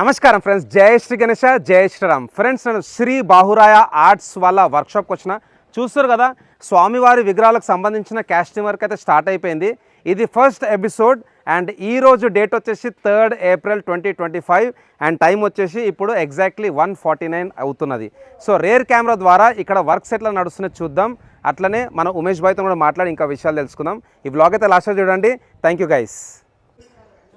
నమస్కారం ఫ్రెండ్స్, జై శ్రీ గణేష, జై శ్రీరామ్. ఫ్రెండ్స్, నేను శ్రీ బాహురాయ ఆర్ట్స్ వాళ్ళ వర్క్షాప్కి వచ్చిన. చూస్తారు కదా, స్వామివారి విగ్రహాలకు సంబంధించిన కాస్టింగ్ వర్క్ అయితే స్టార్ట్ అయిపోయింది. ఇది ఫస్ట్ ఎపిసోడ్ అండ్ ఈ రోజు డేట్ వచ్చేసి 3rd April 2025 అండ్ టైం వచ్చేసి ఇప్పుడు ఎగ్జాక్ట్లీ 1:49 అవుతున్నది. సో రేర్ కెమెరా ద్వారా ఇక్కడ వర్క్స్ ఎట్లా నడుస్తున్నాయి చూద్దాం. అట్లనే మన ఉమేష్ భాయ్తో కూడా మాట్లాడి ఇంకా విషయాలు తెలుసుకుందాం. ఈ బ్లాగ్ అయితే లాస్ట్ చూడండి. Thank you guys.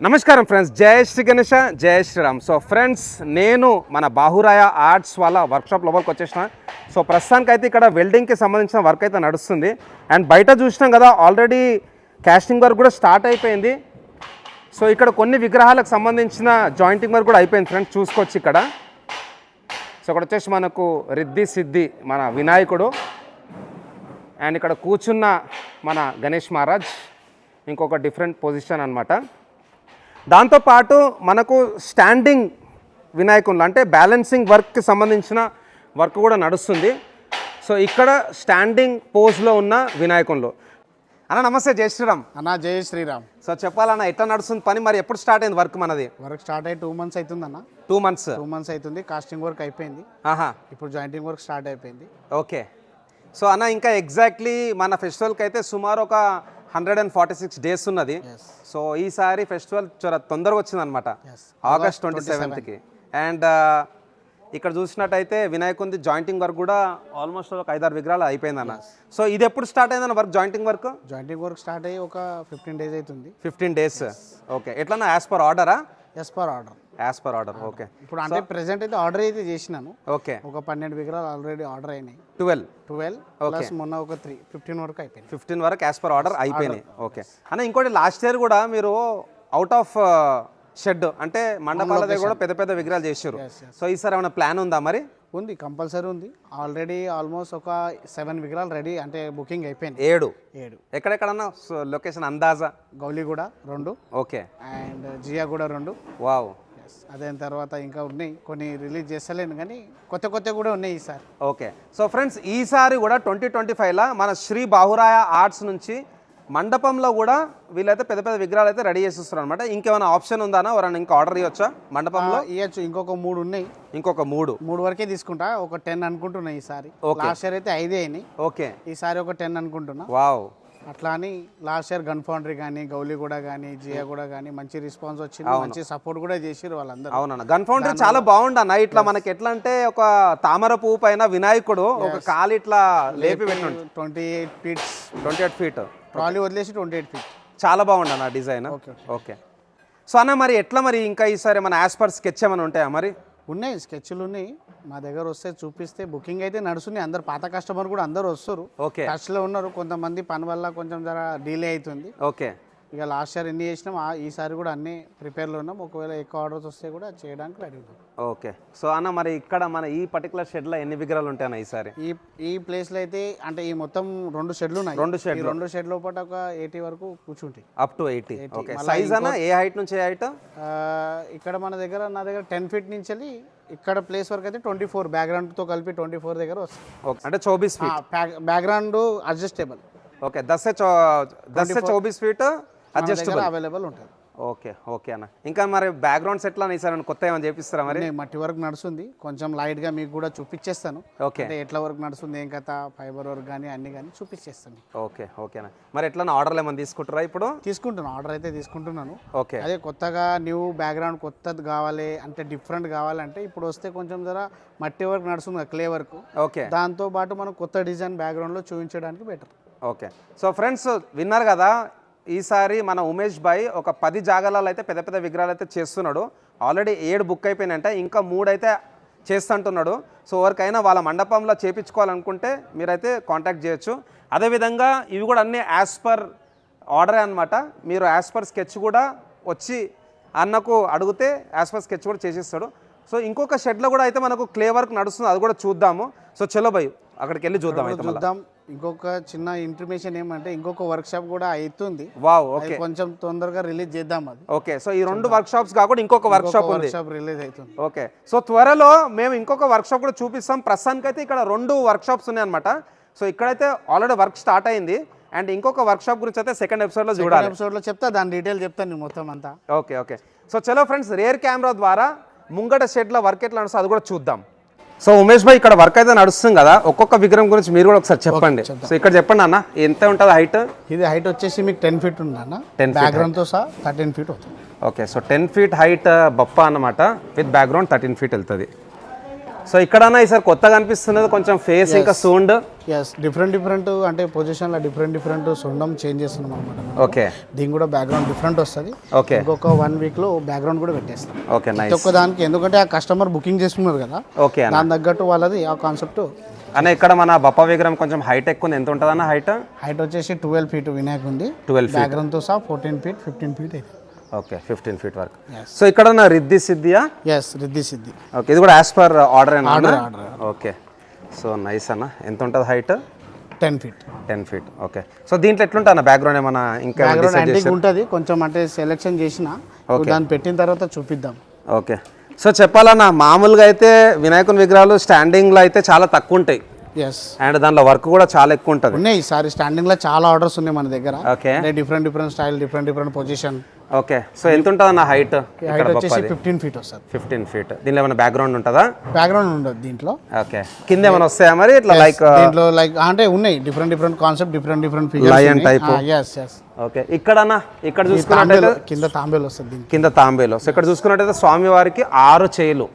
నమస్కారం ఫ్రెండ్స్, జై శ్రీ గణేష, జై శ్రీరామ్. సో ఫ్రెండ్స్, నేను మన బాహురాయ ఆర్ట్స్ వాళ్ళ వర్క్షాప్ లోపలికి వచ్చేసిన. సో ప్రస్తుతానికి అయితే ఇక్కడ వెల్డింగ్కి సంబంధించిన వర్క్ అయితే నడుస్తుంది. అండ్ బయట చూసినాం కదా, ఆల్రెడీ కాస్టింగ్ వర్క్ కూడా స్టార్ట్ అయిపోయింది. సో ఇక్కడ కొన్ని విగ్రహాలకు సంబంధించిన జాయింటింగ్ వర్క్ కూడా అయిపోయింది ఫ్రెండ్స్, చూసుకోవచ్చు ఇక్కడ. సో ఇక్కడ వచ్చేసి మనకు రిద్ధి సిద్ధి మన వినాయకుడు అండ్ ఇక్కడ కూర్చున్న మన గణేష్ మహారాజ్, ఇంకొక డిఫరెంట్ పొజిషన్ అనమాట. దాంతోపాటు మనకు స్టాండింగ్ వినాయకులు అంటే బ్యాలెన్సింగ్ వర్క్కి సంబంధించిన వర్క్ కూడా నడుస్తుంది. సో ఇక్కడ స్టాండింగ్ పోజ్లో ఉన్న వినాయకులు. అన్న నమస్తే, జై శ్రీరామ్. అన్న జై శ్రీరామ్. సో చెప్పాలన్న, ఎట్లా నడుస్తుంది పని? మరి ఎప్పుడు స్టార్ట్ అయింది వర్క్ మనది? వర్క్ స్టార్ట్ అయ్యి 2 months అవుతుంది అన్న. 2 months అవుతుంది. కాస్టింగ్ వర్క్ అయిపోయింది. ఇప్పుడు జాయింటింగ్ వర్క్ స్టార్ట్ అయిపోయింది. ఓకే. సో అన్న, ఇంకా ఎగ్జాక్ట్లీ మన ఫెస్టివల్కి అయితే సుమారు ఒక 146 days ఉన్నది. సో ఈసారి ఫెస్టివల్ చాలా తొందరగా వచ్చిందనమాట, August 27th. అండ్ ఇక్కడ చూసినట్టయితే వినాయకుంది జాయింటింగ్ వర్క్ కూడా ఆల్మోస్ట్ ఒక 5-6 విగ్రహాలు అయిపోయిందన్న. సో ఇది ఎప్పుడు స్టార్ట్ అయిందన్న వర్క్? జాయింటింగ్ వర్క్ స్టార్ట్ అయ్యి ఒక 15 days అవుతుంది. 15 days. ఓకే. ఎట్లా యాజ్ పర్ ఆర్డరా? As per order. ఓకే. ఇప్పుడు అంటే ప్రెసెంట్ అయితే ఆర్డర్ అయితే చేసినాను. ఓకే. ఒక 12 విగ్రహాలు ఆల్రెడీ ఆర్డర్ అయినాయి. 12 ప్లస్ మొన్న ఒక 15 వరకు అయిపోయింది. 15 వరకు యాజ్ పర్ ఆర్డర్ అయిపోయినాయి. ఓకే అన్న, ఇంకోటి లాస్ట్ ఇయర్ కూడా మీరు అవుట్ ఆఫ్ షెడ్ అంటే మండపాల దగ్గర కూడా పెద్ద పెద్ద విగ్రహాలు చేశారు. సో ఈసారి ఏమైనా ప్లాన్ ఉందా? మరి ఉంది, కంపల్సరీ ఉంది. ఆల్రెడీ ఆల్మోస్ట్ ఒక 7 విగ్రహాలు రెడీ, అంటే బుకింగ్ అయిపోయింది. 7 ఎక్కడెక్కడన్నా లొకేషన్ అందాజా? Gowliguda 2. Okay. And Jiaguda 2. Wow. అదే తర్వాత ఇంకా ఉన్నాయి కొన్ని, రిలీజ్ చేస్తలేను కానీ కొత్త కూడా ఉన్నాయి ఈసారి. ఓకే. సో ఫ్రెండ్స్, ఈసారి కూడా 2025లో మన శ్రీ బాహురాయ ఆర్ట్స్ నుంచి మండపంలో కూడా వీళ్ళైతే పెద్ద పెద్ద విగ్రహాలు అయితే రెడీ చేసిస్తారు అనమాట. ఇంకేమైనా ఆప్షన్ ఉందా? ఎవరైనా ఇంకా ఆర్డర్ ఇవ్వచ్చా మండపంలో? ఇవ్వచ్చు. ఇంకొక 3 ఉన్నాయి. ఇంకొక 3 వరకే తీసుకుంటా. ఒక 10 అనుకుంటున్నా ఈసారి. లాస్ట్ ఇయర్ అయితే 5 అయినాయి. ఓకే. ఈసారి ఒక 10 అనుకుంటున్నా. వావ్. అట్లా అని లాస్ట్ ఇయర్ గన్ ఫౌండరీ కానీ, గౌలిగూడ కానీ, జియాగూడ కానీ మంచి రెస్పాన్స్ వచ్చింది, మంచి సపోర్ట్ కూడా చేసిరు వాళ్ళందరూ. అవునన్న, గన్ ఫౌండరీ చాలా బాగుంది అన్న. ఇట్లా మనకి ఎట్లా అంటే ఒక తామర పువ్వు పైన వినాయకుడు ఒక కాలు ఇట్లా లేపి పెట్టిండు. 28 feet ట్రాలీ వదిలేసి 28 feet. చాలా బాగుంది అన్న డిజైన్. ఓకే. సో అన్న, మరి ఎట్లా మరి ఇంకా ఈసారి మన యాజ్ పర్ స్కెచ్ ఏమైనా ఉంటాయా? మరి ఉన్నాయి, స్కెచ్లు ఉన్నాయి. మా దగ్గర వస్తే చూపిస్తే బుకింగ్ అయితే నడుస్తుంది. అందరు పాత కస్టమర్ కూడా అందరు వస్తారు. ఓకే. టచ్లో ఉన్నారు. కొంతమంది పని వల్ల కొంచెం జర డిలే అవుతుంది. ఓకే. ఇక లాస్ట్ ఇయర్ ఎన్ని చేసినాం, ఈసారి కూడా అన్ని ప్రిపేర్లో ఉన్నాం. ఒకవేళ ఎక్కువ ఆర్డర్స్ వస్తే కూడా చేయడానికి రెడీ ఉన్నాం. ఓకే. సో అన్న, మరి ఇక్కడ మన ఈ పర్టికులర్ షెడ్లో ఎన్ని విగ్రహాలు ఉంటాయన్న ఈసారి? ఈ ప్లేస్లో అయితే అంటే ఈ మొత్తం 2 షెడ్లు ఉన్నాయి. 2 షెడ్ లోపల ఒక 80 వరకు కూర్చుంటాయి. Up to 80. ఓకే. సైజ్ అన్న ఏ హైట్ నుంచి ఏ హైట్? ఇక్కడ నా దగ్గర 10 feet నుంచి వెళ్ళి ఇక్కడ ప్లేస్ వరకు అయితే 24, బ్యాక్గ్రౌండ్తో కలిపి 24 దగ్గర వస్తుంది. ఓకే. అంటే 24 feet background adjustable. Okay. 10 feet adjustable available ఉంటుంది. ఓకే అన్న. ఇంకా మరి బ్యాక్గ్రౌండ్ సెట్ లో ఈసారి కొత్త ఏమైనా చేపిస్తారా? మరి మట్టి వర్క్ నడుస్తుంది. కొంచెం లైట్ గా మీకు కూడా చూపించేస్తాను. ఓకే. అంటే ఎట్లా వర్క్ నడుస్తుంది, ఏం కథ, ఫైబర్ వర్క్ కానీ అన్ని కానీ చూపించేస్తాను. ఓకే అన్న. మరి ఎట్లా ఆర్డర్లు ఏమైనా తీసుకుంటారా? ఇప్పుడు తీసుకుంటున్నాను, ఆర్డర్ అయితే తీసుకుంటున్నాను. ఓకే. అదే కొత్తగా న్యూ బ్యాక్గ్రౌండ్ కొత్తది కావాలి అంటే, డిఫరెంట్ కావాలంటే ఇప్పుడు వస్తే కొంచెం జర మట్టి వర్క్ నడుస్తుంది, క్లే వర్క్. ఓకే. దాంతో పాటు మనం కొత్త డిజైన్ బ్యాక్గ్రౌండ్ లో చూపించడానికి బెటర్. ఓకే. సో ఫ్రెండ్స్, విన్నారు కదా, ఈసారి మన ఉమేష్ భాయ్ ఒక 10 జాగాలలో అయితే పెద్ద పెద్ద విగ్రహాలు అయితే చేస్తున్నాడు. ఆల్రెడీ 7 బుక్ అయిపోయినాయంటే ఇంకా 3 అయితే చేస్తుంటున్నాడు. సో ఎవరికైనా వాళ్ళ మండపంలో చేయించుకోవాలనుకుంటే మీరైతే కాంటాక్ట్ చేయొచ్చు. అదేవిధంగా ఇవి కూడా అన్నీ యాజ్ పర్ ఆర్డరే అనమాట. మీరు యాజ్ పర్ స్కెచ్ కూడా వచ్చి అన్నకు అడిగితే యాజ్ పర్ స్కెచ్ కూడా చేసిస్తాడు. సో ఇంకొక షెడ్లో కూడా అయితే మనకు క్లే వర్క్ నడుస్తుంది, అది కూడా చూద్దాము. సో చలో భయ్, అక్కడికి వెళ్ళి చూద్దాం. ఇంకొక చిన్న ఇన్ఫర్మేషన్ ఏమంటే, ఇంకొక వర్క్ షాప్ కూడా అవుతుంది. వావ్. ఓకే. కొంచెం తొందరగా రిలీజ్ చేద్దాం అది. ఓకే. సో ఈ 2 వర్క్ షాప్స్ కాకుండా ఇంకొక వర్క్ షాప్ ఉంది, రిలీజ్ అవుతుంది. ఓకే. సో త్వరలో మేము ఇంకొక వర్క్ షాప్ కూడా చూపిస్తాం. ప్రస్తుతానికి అయితే ఇక్కడ 2 వర్క్ షాప్స్ ఉన్నాయి అనమాట. సో ఇక్కడైతే ఆల్రెడీ వర్క్ స్టార్ట్ అయింది. అండ్ ఇంకొక వర్క్ షాప్ గురించి అయితే సెకండ్ ఎపిసోడ్లో చూడాలి. ఎపిసోడ్లో చెప్తా, దాని డీటెయిల్ చెప్తాను మొత్తం అంతా. ఓకే. సో చలో ఫ్రెండ్స్, రేర్ కెమెరా ద్వారా ముంగట షెడ్ల వర్క్ ఎట్లా నడుస్తుంది అది కూడా చూద్దాం. సో ఉమేష్ భాయ్ ఇక్కడ వర్క్ అయితే నడుస్తుంది కదా, ఒక్కొక్క విగ్రహం గురించి మీరు కూడా ఒకసారి చెప్పండి. సో ఇక్కడ చెప్పండి అన్న, ఎంత ఉంటుంది హైట్? ఇది హైట్ వచ్చేసి మీకు 10 ఫీట్ ఉంది అన్న, బ్యాక్గ్రౌండ్తో సహా 13 ఫీట్ అవుతుంది. Okay, so 10 feet height Bappa అన్నమాట, విత్ బ్యాక్గ్రౌండ్ 13 ఫీట్ వెళ్తుంది. సో ఇక్కడన్నా ఈసారి కొత్తగా అనిపిస్తున్నది కొంచెం ఫేస్ ఇంకా సౌండ్. ఎస్, డిఫరెంట్ అంటే పొజిషన్లో డిఫరెంట్ సౌండ్ చేంజ్ చేస్తున్నాం అనమాట. ఓకే, దీని కూడా బ్యాక్గ్రౌండ్ డిఫరెంట్ వస్తుంది. ఓకే, ఇంకొక 1 వీక్లో బ్యాక్గ్రౌండ్ కూడా పెట్టేస్తాం. Okay, nice. ఒక్క దానికి ఎందుకంటే ఆ కస్టమర్ బుకింగ్ చేసుకున్నారు కదా, ఓకే, దాని తగ్గట్టు వాళ్ళది ఆ కాన్సెప్ట్. అన్న ఇక్కడ మన బప్ప విగ్రహం కొంచెం హైట్ ఎక్కువ ఉంది, ఎంత ఉంటుంది అన్న హైట్? హైట్ వచ్చేసి 12 ఫీట్ వినాయక్ ఉంది, 12 ఫీట్ బ్యాక్గ్రౌండ్తో సహా 14 ఫీట్ 15 ఫీట్ అయితే. ఓకే, 15 ఫీట్ వరకు. సో ఇక్కడ నా రిద్ధి సిద్ధియా? ఎస్, రిద్ధి సిద్ధి. ఓకే, ఇది కూడా యాజ్ పర్ ఆర్డర్ అయినా? ఆర్డర్. ఓకే, సో నైస్ అన్న. ఎంత ఉంటుంది height? 10 feet. 10 feet. Okay, so దీంట్లో ఎట్లుంటుంది అన్న బ్యాక్గ్రౌండ్ ఏమన్నా ఇంకా బ్యాక్గ్రౌండ్ ఉంటుంది కొంచెం, అంటే సెలెక్షన్ చేసిన దాన్ని పెట్టిన తర్వాత చూపిద్దాం. ఓకే, సో చెప్పాలన్నా మామూలుగా అయితే వినాయకుని విగ్రహాలు స్టాండింగ్లో అయితే చాలా తక్కువ ఉంటాయి. ఎస్, అండ్ దానిలో వర్క్ కూడా చాలా ఎక్కువ ఉంటుంది. ఉన్నాయి ఈసారి స్టాండింగ్లో చాలా ఆర్డర్స్ ఉన్నాయి మన దగ్గర. ఓకే, అంటే different style, different position. Okay, so ఎంత ఉంటుంది అన్న హైట్? హైట్ వచ్చేసి 15 ఫీట్ వస్తుంది. 15 ఫీట్. దీనిలో ఏమైనా బ్యాక్గ్రౌండ్ ఉంటుందా? బ్యాక్గ్రౌండ్ ఉండదు దీంట్లో. ఓకే, కింద ఏమైనా వస్తాయా మరి ఇట్లా లైక్? దీంట్లో లైక్ అంటే ఉన్నాయి different concept, different figures, lion type. Yes. Okay, ఇక్కడ ఇక్కడ చూసుకున్నట్టయితే కింద తాంబేలు వస్తుంది, కింద తాంబేలు. సో ఇక్కడ చూసుకున్నట్టయితే స్వామి వారికి 6 చేలు.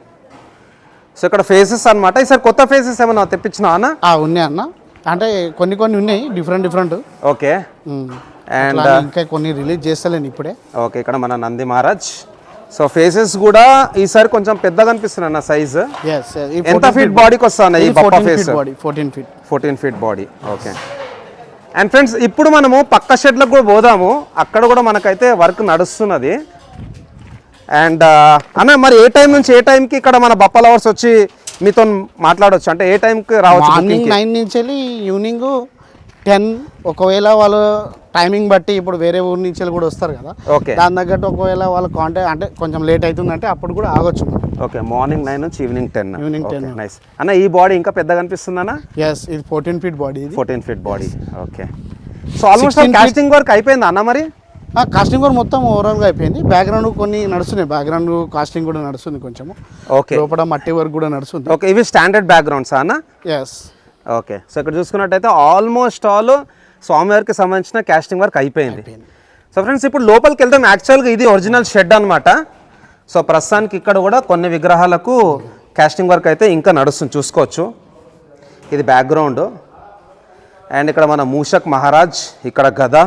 సో ఇక్కడ ఫేసెస్ అన్నమాట. ఈసారి కొత్త ఫేసెస్ ఏమన్నా తెప్పించినా అన్న? ఉన్నాయి అన్న, అంటే కొన్ని ఉన్నాయి డిఫరెంట్. ఓకే, అండ్ ఇంకా కొన్ని రిలీజ్ చేస్తలేను ఇప్పుడే. ఓకే, ఇక్కడ మన నంది మహారాజ్. సో ఫేసెస్ కూడా ఈసారి కొంచెం పెద్దగా అనిపిస్తుంది అన్న సైజ్. ఎంత ఫీట్ బాడీకి వస్తుంది ఈ Bappa face? 14 feet body. Okay, and friends ఇప్పుడు మనము పక్క షెడ్లకు కూడా పోదాము, అక్కడ కూడా మనకైతే వర్క్ నడుస్తున్నది. అండ్ అన్న మరి ఏ టైం నుంచి ఏ టైంకి ఇక్కడ మన బప్పా లవర్స్ వచ్చి మీతో మాట్లాడవచ్చు, అంటే ఏ టైంకి రావచ్చు? మార్నింగ్ 9 నుంచి వెళ్ళి ఈవినింగ్ 10. ఒకవేళ వాళ్ళు టైమింగ్ బట్టి ఇప్పుడు వేరే ఊరి నుంచి కూడా వస్తారు కదా, ఓకే, దాని తగ్గట్టు ఒకవేళ వాళ్ళు కాంటాక్ట్ అంటే కొంచెం లేట్ అవుతుందంటే అప్పుడు కూడా ఆగొచ్చు. ఓకే, మార్నింగ్ 9 నుంచి ఈవినింగ్ 10. ఈవినింగ్ 10. నైస్ అన్న. ఈ బాడీ ఇంకా పెద్దగా అనిపిస్తుంది అన్న? ఎస్, ఇది 14 feet body. 14 feet body. Okay, so almost casting work అయిపోయింది అన్న మరి? కాస్టింగ్ కూడా మొత్తం ఓవరాల్గా అయిపోయింది. బ్యాక్గ్రౌండ్ కొన్ని నడుస్తున్నాయి, బ్యాక్గ్రౌండ్ కాస్టింగ్ కూడా నడుస్తుంది కొంచెం. ఓకే, లోపల మట్టి వర్క్ కూడా నడుస్తుంది. ఓకే, ఇవి స్టాండర్డ్ బ్యాక్గ్రౌండ్స్ అన్న? ఎస్. ఓకే, సో ఇక్కడ చూసుకున్నట్టయితే ఆల్మోస్ట్ ఆల్ స్వామివారికి సంబంధించిన కాస్టింగ్ వర్క్ అయిపోయింది. సో ఫ్రెండ్స్ ఇప్పుడు లోపలికి వెళ్తాం. యాక్చువల్గా ఇది ఒరిజినల్ షెడ్ అనమాట. సో ప్రస్తుతానికి ఇక్కడ కూడా కొన్ని విగ్రహాలకు కాస్టింగ్ వర్క్ అయితే ఇంకా నడుస్తుంది, చూసుకోవచ్చు. ఇది బ్యాక్గ్రౌండ్. అండ్ ఇక్కడ మన మూషక్ మహారాజ్, ఇక్కడ గద.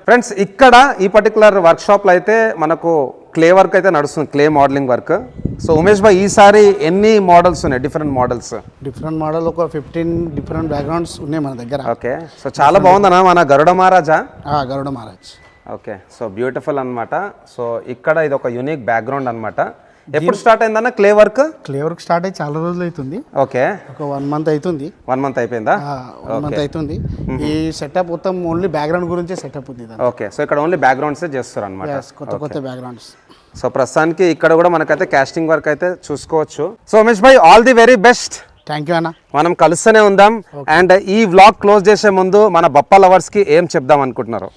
ఫ్రెండ్స్ ఇక్కడ ఈ పర్టికులర్ వర్క్షాప్లో అయితే మనకు క్లే వర్క్ అయితే నడుస్తుంది, clay modelling work. So Umesh bhai ఈసారి ఎన్ని మోడల్స్ ఉన్నాయి? డిఫరెంట్ మోడల్ ఒక 15 డిఫరెంట్ బ్యాక్గ్రౌండ్స్ ఉన్నాయి మన దగ్గర. ఓకే, సో చాలా బాగుందన్నా మన Garuda Maharaja? Garuda Maharaj. Okay, so beautiful అనమాట. సో ఇక్కడ ఇది ఒక యూనిక్ బ్యాక్గ్రౌండ్ అనమాట. ఎప్పుడు స్టార్ట్ అయిందన్న clay work? Clay work start అయ్యి చాలా రోజులు అవుతుంది. ఓకే, ఒక 1 మంత్ అవుతుంది. 1 మంత్ అయిపోయిందా? 1 మంత్ అవుతుంది. ఈ సెటప్ మొత్తం ఓన్లీ బ్యాక్గ్రౌండ్ గురించే సెటప్ ఉంది. ఓకే, సో ఇక్కడ ఓన్లీ బ్యాక్గ్రౌండ్సే చేస్తారు అనమాట, కొత్త బ్యాక్గ్రౌండ్స్. సో ప్రస్తుతానికి ఇక్కడ కూడా మనకైతే కాస్టింగ్ వర్క్ అయితే చూసుకోవచ్చు. So Umesh Bhai all the very best. Thank you అన్న. మనం కలుస్తూనే ఉందాం. అండ్ ఈ వ్లాగ్ క్లోజ్ చేసే ముందు మన బప్పా లవర్స్కి ఏం చెప్దాం అనుకుంటున్నారు?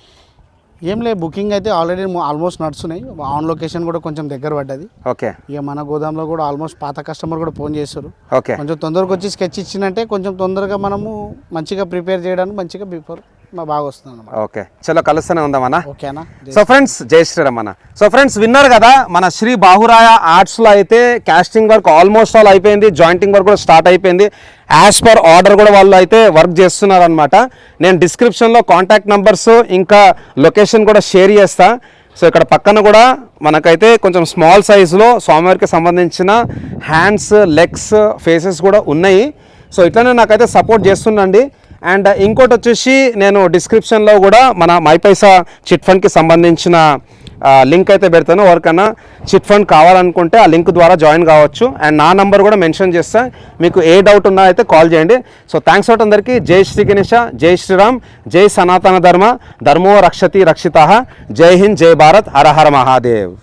ఏం లేదు, బుకింగ్ అయితే ఆల్రెడీ ఆల్మోస్ట్ నడుస్తున్నాయి. ఆన్ లొకేషన్ కూడా కొంచెం దగ్గర పడ్డది. ఓకే, ఇక మన గోదాంలో కూడా ఆల్మోస్ట్ పాత కస్టమర్ కూడా ఫోన్ చేస్తారు. ఓకే, కొంచెం తొందరగా వచ్చి స్కెచ్ ఇచ్చిందంటే కొంచెం తొందరగా మనము మంచిగా ప్రిపేర్ చేయడానికి మంచిగా బిఫోర్ బాగా వస్తుంది అన్నమాట. ఓకే, చలో కలుస్తూనే ఉందామన్నా. ఓకే అన్న. సో ఫ్రెండ్స్ జై శ్రీరామ్ అన్న. సో ఫ్రెండ్స్ విన్నారు కదా, మన శ్రీ బాహురాయ ఆర్ట్స్లో అయితే కాస్టింగ్ వర్క్ ఆల్మోస్ట్ ఆల్ అయిపోయింది, జాయింటింగ్ వర్క్ కూడా స్టార్ట్ అయిపోయింది. యాజ్ పర్ ఆర్డర్ కూడా వాళ్ళు అయితే వర్క్ చేస్తున్నారు అనమాట. నేను డిస్క్రిప్షన్లో కాంటాక్ట్ నెంబర్స్ ఇంకా లొకేషన్ కూడా షేర్ చేస్తా. సో ఇక్కడ పక్కన కూడా మనకైతే కొంచెం స్మాల్ సైజులో స్వామివారికి సంబంధించిన హ్యాండ్స్, లెగ్స్, ఫేసెస్ కూడా ఉన్నాయి. సో ఇట్లనే నాకైతే సపోర్ట్ చేస్తుండండి. అండ్ ఇంకోటి వచ్చేసి నేను డిస్క్రిప్షన్లో కూడా మన మైపైసా చిట్ ఫండ్కి సంబంధించిన లింక్ అయితే పెడతాను. ఎవరికైనా చిట్ ఫండ్ కావాలనుకుంటే ఆ లింక్ ద్వారా జాయిన్ కావచ్చు. అండ్ నా నంబర్ కూడా మెన్షన్ చేస్తా, మీకు ఏ డౌట్ ఉన్నా అయితే కాల్ చేయండి. సో థ్యాంక్స్ అవుట్ అందరికీ. జై శ్రీ గణేష, జై శ్రీరామ్, జై సనాతన ధర్మ, ధర్మో రక్షతి రక్షిత, జై హింద్, జై భారత్, హర హర మహాదేవ్.